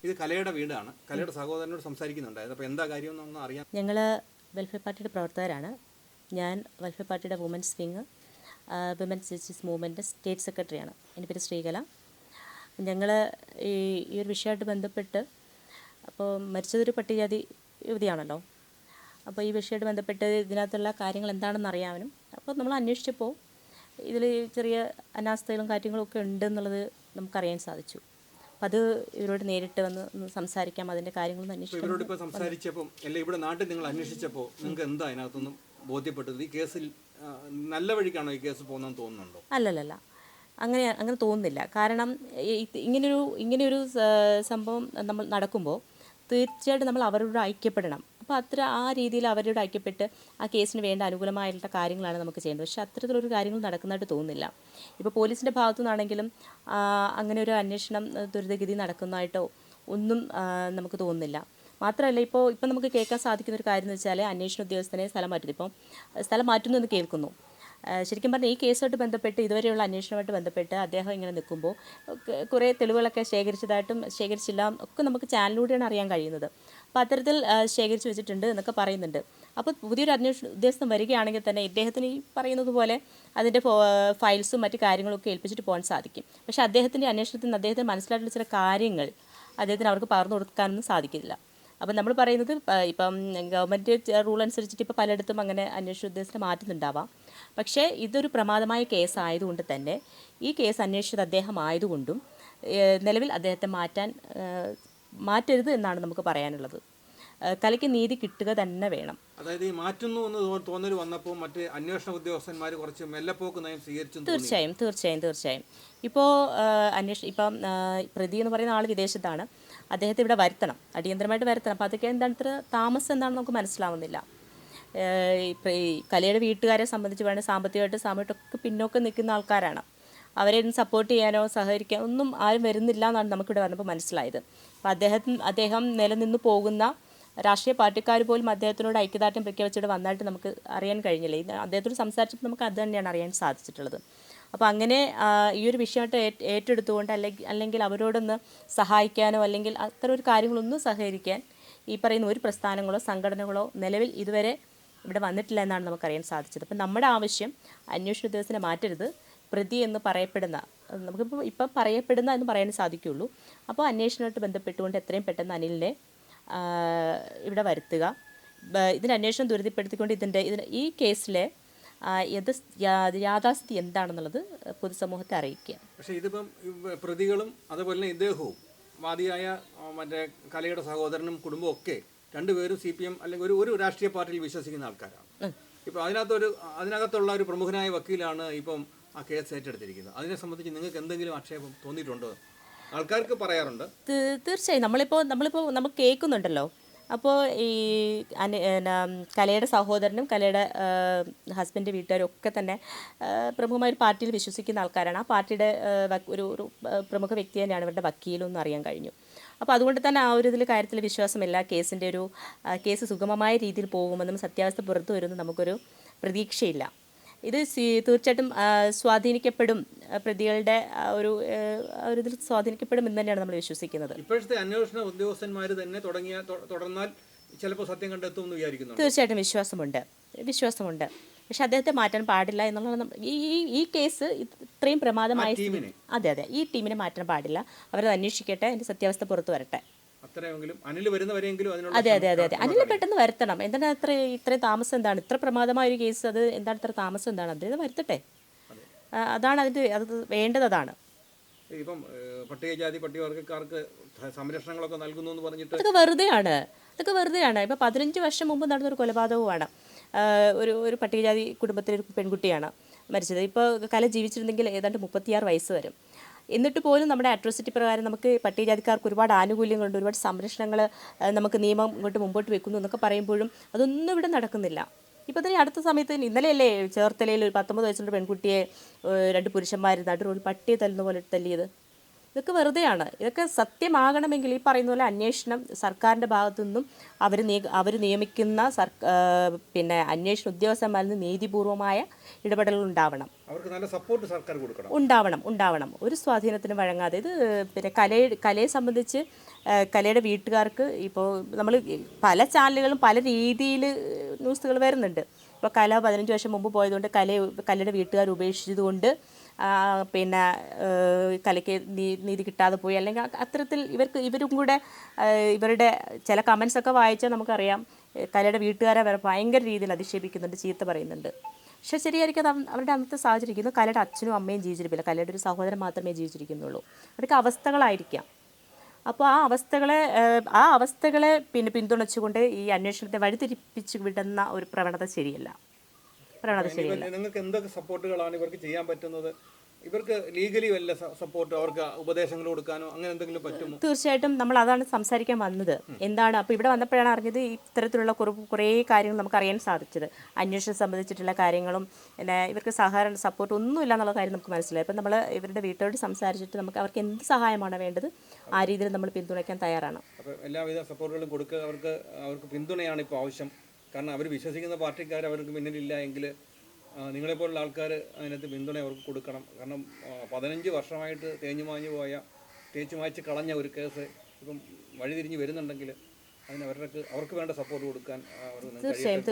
ഇത് കലയുടെ വീടാണ്. കലയുടെ സഹോദരനോട് സംസാരിക്കുന്നുണ്ടായിരുന്നു. അപ്പോൾ എന്താ കാര്യമെന്നൊന്ന് അറിയാം. ഞങ്ങൾ വെൽഫെയർ പാർട്ടിയുടെ പ്രവർത്തകരാണ്. ഞാൻ വെൽഫെയർ പാർട്ടിയുടെ women's wing Women's Justice Movement state സെക്രട്ടറിയാണ്. എൻ്റെ പേര് ശ്രീകല. ഞങ്ങൾ ഈ ഒരു വിഷയമായിട്ട് ബന്ധപ്പെട്ട്, അപ്പോൾ മരിച്ചതൊരു പട്ടികജാതി യുവതിയാണല്ലോ, അപ്പോൾ ഈ വിഷയമായിട്ട് ബന്ധപ്പെട്ട് ഇതിനകത്തുള്ള കാര്യങ്ങൾ എന്താണെന്ന് അറിയാനും, അപ്പോൾ നമ്മൾ അന്വേഷിച്ചപ്പോൾ ഇതിൽ ചെറിയ അനാസ്ഥകളും കാര്യങ്ങളൊക്കെ ഉണ്ടെന്നുള്ളത് നമുക്കറിയാൻ സാധിച്ചു. അപ്പോൾ അത് ഇവരോട് നേരിട്ട് വന്ന് സംസാരിക്കാം, അതിൻ്റെ കാര്യങ്ങളൊന്നും അന്വേഷിക്കാം. ഇവരോട് ഇപ്പോൾ സംസാരിച്ചപ്പോൾ അല്ലെ ഇവിടെ നാട്ടിൽ നിങ്ങൾ അന്വേഷിച്ചപ്പോൾ നിങ്ങൾക്ക് എന്താ അതിനകത്തൊന്നും ബോധ്യപ്പെട്ടത്? ഈ കേസിൽ നല്ല വഴിക്കാണോ ഈ കേസ് പോകുന്നതെന്ന് തോന്നുന്നുണ്ടോ? അല്ലല്ല, അങ്ങനെ തോന്നുന്നില്ല. കാരണം ഇങ്ങനെയൊരു സംഭവം നമ്മൾ നടക്കുമ്പോൾ തീർച്ചയായിട്ടും നമ്മൾ അവരോട് ഐക്യപ്പെടണം. അപ്പോൾ ആ രീതിയിൽ അവരോട് ഐക്യപ്പെട്ട് ആ കേസിന് വേണ്ട അനുകൂലമായിട്ടുള്ള കാര്യങ്ങളാണ് നമുക്ക് ചെയ്യേണ്ടത്. പക്ഷേ അത്തരത്തിലൊരു കാര്യങ്ങൾ നടക്കുന്നതായിട്ട് തോന്നുന്നില്ല. ഇപ്പോൾ പോലീസിൻ്റെ ഭാഗത്തു നിന്നാണെങ്കിലും അങ്ങനെ ഒരു അന്വേഷണം ത്വരിതഗതി നടക്കുന്നതായിട്ടോ ഒന്നും നമുക്ക് തോന്നുന്നില്ല. മാത്രമല്ല, ഇപ്പോൾ നമുക്ക് കേൾക്കാൻ സാധിക്കുന്ന ഒരു കാര്യം എന്ന് വെച്ചാൽ അന്വേഷണ ഉദ്യോഗസ്ഥനെ സ്ഥലം മാറ്റുന്നു. ഇപ്പം സ്ഥലം മാറ്റുന്നു എന്ന് കേൾക്കുന്നു. ശരിക്കും പറഞ്ഞാൽ ഈ കേസുമായിട്ട് ബന്ധപ്പെട്ട്, ഇതുവരെയുള്ള അന്വേഷണമായിട്ട് ബന്ധപ്പെട്ട് അദ്ദേഹം ഇങ്ങനെ നിൽക്കുമ്പോൾ കുറേ തെളിവുകളൊക്കെ ശേഖരിച്ചില്ല ഒക്കെ നമുക്ക് ചാനലിലൂടെയാണ് അറിയാൻ കഴിയുന്നത്. അപ്പോൾ അത്തരത്തിൽ ശേഖരിച്ച് വെച്ചിട്ടുണ്ട് എന്നൊക്കെ പറയുന്നുണ്ട്. അപ്പോൾ പുതിയൊരു അന്വേഷണ ഉദ്യോഗസ്ഥൻ വരികയാണെങ്കിൽ തന്നെ ഇദ്ദേഹത്തിന് ഈ പറയുന്നത് പോലെ അതിൻ്റെ ഫയൽസും മറ്റു കാര്യങ്ങളൊക്കെ ഏൽപ്പിച്ചിട്ട് പോകാൻ സാധിക്കും. പക്ഷേ അദ്ദേഹത്തിൻ്റെ അന്വേഷണത്തിൽ നിന്ന് അദ്ദേഹത്തിന് മനസ്സിലായിട്ടുള്ള ചില കാര്യങ്ങൾ അദ്ദേഹത്തിന് അവർക്ക് പകർന്നു കൊടുക്കാനൊന്നും സാധിക്കില്ല. അപ്പം നമ്മൾ പറയുന്നത്, ഇപ്പം ഗവൺമെൻറ് റൂൾ അനുസരിച്ചിട്ട് ഇപ്പോൾ പലയിടത്തും അങ്ങനെ അന്വേഷണ ഉദ്യോഗസ്ഥരെ മാറ്റുന്നുണ്ടാവാം. പക്ഷേ ഇതൊരു പ്രമാദമായ കേസായതുകൊണ്ട് തന്നെ ഈ കേസ് അന്വേഷിച്ചത് അദ്ദേഹം ആയതുകൊണ്ടും നിലവിൽ അദ്ദേഹത്തെ മാറ്റരുത് എന്നാണ് നമുക്ക് പറയാനുള്ളത്. കലയ്ക്ക് നീതി കിട്ടുക തന്നെ വേണം. അതായത് ഈ മാറ്റുന്നു എന്ന് തോന്നൽ വന്നപ്പോൾ മറ്റ് അന്വേഷണ ഉദ്യോഗസ്ഥന്മാർ കുറച്ച് മെല്ലപ്പോക്ക് നയം സ്വീകരിച്ചു. തീർച്ചയായും ഇപ്പോൾ ഇപ്പം പ്രതി എന്ന് പറയുന്ന ആൾ വിദേശത്താണ്. അദ്ദേഹത്തെ ഇവിടെ വരുത്തണം, അടിയന്തരമായിട്ട് വരുത്തണം. അപ്പോൾ അതൊക്കെ എന്താണ് ഇത്ര താമസം എന്താണെന്ന് നമുക്ക് മനസ്സിലാവുന്നില്ല. ഈ കലയുടെ വീട്ടുകാരെ സംബന്ധിച്ച് പറയുന്നത് സാമ്പത്തികമായിട്ടൊക്കെ പിന്നോക്കം നിൽക്കുന്ന ആൾക്കാരാണ്. അവരെ സപ്പോർട്ട് ചെയ്യാനോ സഹകരിക്കാനോ ഒന്നും ആരും വരുന്നില്ല എന്നാണ് നമുക്കിവിടെ വന്നപ്പോൾ മനസ്സിലായത്. അപ്പോൾ അദ്ദേഹം നിലനിന്ന് പോകുന്ന രാഷ്ട്രീയ പാർട്ടിക്കാർ പോലും അദ്ദേഹത്തിനോട് ഐക്യദാർഢ്യം പ്രഖ്യാപിച്ചിട്ട് വന്നായിട്ട് നമുക്ക് അറിയാൻ കഴിഞ്ഞില്ല. അദ്ദേഹത്തോട് സംസാരിച്ചപ്പോൾ നമുക്ക് അത് തന്നെയാണ് അറിയാൻ സാധിച്ചിട്ടുള്ളത്. അപ്പോൾ അങ്ങനെ ഈ ഒരു വിഷയമായിട്ട് ഏറ്റെടുത്തുകൊണ്ട് അല്ലെങ്കിൽ അവരോടൊന്ന് സഹായിക്കാനോ അല്ലെങ്കിൽ അത്തരം ഒരു കാര്യങ്ങളൊന്നും സഹകരിക്കാൻ ഈ പറയുന്ന ഒരു പ്രസ്ഥാനങ്ങളോ സംഘടനകളോ നിലവിൽ ഇതുവരെ ഇവിടെ വന്നിട്ടില്ല എന്നാണ് നമുക്കറിയാൻ സാധിച്ചത്. അപ്പം നമ്മുടെ ആവശ്യം അന്വേഷണ ഉദ്യോഗസ്ഥനെ മാറ്റരുത്, പ്രതി എന്ന് പറയപ്പെടുന്ന, ഇപ്പം പറയപ്പെടുന്ന എന്ന് പറയാൻ സാധിക്കുകയുള്ളൂ. അപ്പോൾ അന്വേഷണമായിട്ട് ബന്ധപ്പെട്ടുകൊണ്ട് എത്രയും പെട്ടെന്ന് അനിലിനെ ഇവിടെ വരുത്തുക. ഇതിൻ്റെ അന്വേഷണം ത്വരിതപ്പെടുത്തിക്കൊണ്ട് ഈ കേസിലെ യാഥാസ്ഥിതി എന്താണെന്നുള്ളത് പൊതുസമൂഹത്തെ അറിയിക്കുക. പക്ഷേ ഇതിപ്പം പ്രതികളും അതുപോലെ തന്നെ ഇദ്ദേഹവും വാദിയായ മറ്റേ കലയുടെ സഹോദരനും കുടുംബവും ഒക്കെ രണ്ടുപേരും CPM അല്ലെങ്കിൽ ഒരു രാഷ്ട്രീയ പാർട്ടിയിൽ വിശ്വസിക്കുന്ന ആൾക്കാരാണ്. ഇപ്പോൾ അതിനകത്തുള്ള ഒരു പ്രമുഖനായ വക്കീലാണ് ഇപ്പം ആ കേസ് ഏറ്റെടുത്തിരിക്കുന്നത്. അതിനെ സംബന്ധിച്ച് നിങ്ങൾക്ക് എന്തെങ്കിലും ആക്ഷേപം തോന്നിയിട്ടുണ്ടോ? ആൾക്കാർക്ക് പറയാറുണ്ട്. തീർച്ചയായും നമ്മൾ കേൾക്കുന്നുണ്ടല്ലോ. അപ്പോൾ ഈ കലയുടെ സഹോദരനും കലയുടെ ഹസ്ബൻഡ് വീട്ടുകാരും ഒക്കെ തന്നെ പ്രമുഖമായ ഒരു പാർട്ടിയിൽ വിശ്വസിക്കുന്ന ആൾക്കാരാണ്. ആ പാർട്ടിയുടെ ഒരു പ്രമുഖ വ്യക്തി തന്നെയാണ് ഇവരുടെ വക്കീലെന്ന് അറിയാൻ കഴിഞ്ഞു. അപ്പോൾ അതുകൊണ്ട് തന്നെ ആ ഒരു കാര്യത്തിൽ വിശ്വാസമില്ല. കേസ് സുഗമമായ രീതിയിൽ പോകുമെന്നും സത്യാവസ്ഥ പുറത്തു വരുമെന്നും നമുക്കൊരു പ്രതീക്ഷയില്ല. ഇത് തീർച്ചയായിട്ടും സ്വാധീനിക്കപ്പെടും, പ്രതികളുടെ ഒരു ഇതിൽ സ്വാധീനിക്കപ്പെടും എന്ന് തന്നെയാണ് നമ്മൾ വിശ്വസിക്കുന്നത്. ഇപ്പോഴത്തെ അന്വേഷണ ഉദ്യോഗസ്ഥന്മാർ തന്നെ തുടർന്നാൽ ചിലപ്പോൾ സത്യം കണ്ടെത്തുമെന്ന് വിചാരിക്കുന്നു. തീർച്ചയായിട്ടും വിശ്വാസമുണ്ട്. പക്ഷെ അദ്ദേഹത്തെ മാറ്റാൻ പാടില്ല എന്നുള്ളത് ഈ കേസ് ഇത്രയും പ്രമാദമായ, അതെ ഈ ടീമിനെ മാറ്റാൻ പാടില്ല. അവരത് അന്വേഷിക്കട്ടെ, അതിൻ്റെ സത്യാവസ്ഥ പുറത്തു വരട്ടെ. അതെ അനിൽ പെട്ടെന്ന് വരുത്തണം. എന്താണ് ഇത്രയും താമസം? എന്താണ് ഇത്ര പ്രമാദമായ ഒരു കേസ്? അത് എന്താണ് ഇത്ര താമസം? എന്താണ്? അദ്ദേഹം വരുത്തട്ടെ. അതാണ് അത് വേണ്ടത്. അതാണ് ഇപ്പം പട്ടികജാതി പട്ടികവർഗക്കാർക്ക് സംരക്ഷണങ്ങളൊക്കെ നൽകുന്നു എന്ന് പറഞ്ഞിട്ട് അതൊക്കെ വെറുതെയാണ്. ഇപ്പം 15 വർഷം മുമ്പ് നടന്നൊരു കൊലപാതകമാണ്. ഒരു പട്ടികജാതി കുടുംബത്തിലെ ഒരു പെൺകുട്ടിയാണ് മരിച്ചത്. ഇപ്പോൾ കല ജീവിച്ചിരുന്നെങ്കിൽ ഏതാണ്ട് 36 വയസ്സ് വരും. എന്നിട്ട് പോലും നമ്മുടെ അട്രോസിറ്റി പ്രകാരം നമുക്ക് പട്ടികജാതിക്കാർക്ക് ഒരുപാട് ആനുകൂല്യങ്ങളുണ്ട്, ഒരുപാട് സംരക്ഷണങ്ങൾ നമുക്ക് നിയമം മുമ്പോട്ട് വെക്കുന്നു എന്നൊക്കെ പറയുമ്പോഴും അതൊന്നും ഇവിടെ നടക്കുന്നില്ല. ഇപ്പോൾ തന്നെ അടുത്ത സമയത്ത് ഇന്നലെയല്ലേ ചേർത്തലയിൽ ഒരു 19 വയസ്സുള്ള പെൺകുട്ടിയെ 2 പുരുഷന്മാർ നടുറോഡിൽ പട്ടിയെ തല്ലുന്ന പോലെ തല്ലിയത്. ഇതൊക്കെ വെറുതെയാണ്. ഇതൊക്കെ സത്യമാകണമെങ്കിൽ ഈ പറയുന്ന പോലെ അന്വേഷണം സർക്കാരിൻ്റെ ഭാഗത്തു നിന്നും അവർ നിയമിക്കുന്ന പിന്നെ അന്വേഷണ ഉദ്യോഗസ്ഥന്മാരിൽ നിന്ന് നീതിപൂർവമായ ഇടപെടലുകൾ ഉണ്ടാവണം. അവർക്ക് നല്ല സപ്പോർട്ട് സർക്കാർ കൊടുക്കണം. ഉണ്ടാവണം. ഒരു സ്വാധീനത്തിന് വഴങ്ങാതെ. ഇത് പിന്നെ കലയെ സംബന്ധിച്ച് കലയുടെ വീട്ടുകാർക്ക് ഇപ്പോൾ നമ്മൾ പല ചാനലുകളും പല രീതിയിൽ ന്യൂസുകൾ വരുന്നുണ്ട്. ഇപ്പോൾ കല 15 വർഷം മുമ്പ് പോയതുകൊണ്ട് കലയുടെ വീട്ടുകാർ ഉപേക്ഷിച്ചതുകൊണ്ട് പിന്നെ കലയ്ക്ക് നീതി കിട്ടാതെ പോയി, അല്ലെങ്കിൽ അത്തരത്തിൽ ഇവരും കൂടെ ഇവരുടെ ചില കമൻസൊക്കെ വായിച്ചാൽ നമുക്കറിയാം കലയുടെ വീട്ടുകാരെ ഭയങ്കര രീതിയിൽ അധിക്ഷേപിക്കുന്നുണ്ട്, ചീത്ത പറയുന്നുണ്ട്. പക്ഷേ ശരിയായിരിക്കും, അത് അവരുടെ അന്നത്തെ സാഹചര്യം. കലയുടെ അച്ഛനും അമ്മയും ജീവിച്ചിരിക്കില്ല, കലയുടെ ഒരു സഹോദരൻ മാത്രമേ ജീവിച്ചിരിക്കുന്നുള്ളൂ. അവർക്ക് അവസ്ഥകളായിരിക്കാം. അപ്പോൾ ആ അവസ്ഥകളെ പിന്നെ പിന്തുണച്ചുകൊണ്ട് ഈ അന്വേഷണത്തെ വഴിതിരിപ്പിച്ച് വിടുന്ന ഒരു പ്രവണത ശരിയല്ല. നിങ്ങൾക്ക് എന്തൊക്കെ സപ്പോർട്ടുകളാണ് ഇവർക്ക് ചെയ്യാൻ പറ്റുന്നത്? ഇവർക്ക് ലീഗലി വല്ല സപ്പോർട്ട്, അവർക്ക് ഉപദേശങ്ങൾ കൊടുക്കാനോ അങ്ങനെ എന്തെങ്കിലും പറ്റുമോ? തീർച്ചയായിട്ടും നമ്മൾ അതാണ് സംസാരിക്കാൻ വന്നത്. എന്താണ് അപ്പോൾ ഇവിടെ വന്നപ്പോഴാണ് അറിഞ്ഞത് ഇത്തരത്തിലുള്ള കുറേ കാര്യങ്ങൾ നമുക്ക് അറിയാൻ സാധിച്ചത്. അന്വേഷണം സംബന്ധിച്ചിട്ടുള്ള കാര്യങ്ങളും പിന്നെ ഇവർക്ക് സഹകരണ സപ്പോർട്ട് ഒന്നുമില്ല എന്നുള്ള കാര്യം നമുക്ക് മനസ്സിലായി. അപ്പോൾ നമ്മൾ ഇവരുടെ വീട്ടുകാരോട് സംസാരിച്ചിട്ട് നമുക്ക് അവർക്ക് എന്ത് സഹായമാണ് വേണ്ടത് ആ രീതിയിൽ നമ്മൾ പിന്തുണയ്ക്കാൻ തയ്യാറാണ്. അപ്പോൾ എല്ലാവിധ സപ്പോർട്ടുകളും കൊടുക്കുക. അവർക്ക് പിന്തുണയാണ് ഇപ്പോൾ ആവശ്യം. കാരണം അവർ വിശ്വസിക്കുന്ന പാർട്ടിക്കാർ അവർക്ക് പിന്നിലില്ല എങ്കിൽ നിങ്ങളെപ്പോലുള്ള ആൾക്കാർ അതിനകത്ത് പിന്തുണ അവർക്ക് കൊടുക്കണം. കാരണം 15 വർഷമായിട്ട് തേച്ചു മായ്ച്ച് കളഞ്ഞ ഒരു കേസ് ഇപ്പം വഴിതിരിഞ്ഞ് വരുന്നുണ്ടെങ്കിൽ അതിന് അവർക്ക് വേണ്ട സപ്പോർട്ട് കൊടുക്കാൻ തീർച്ചയായും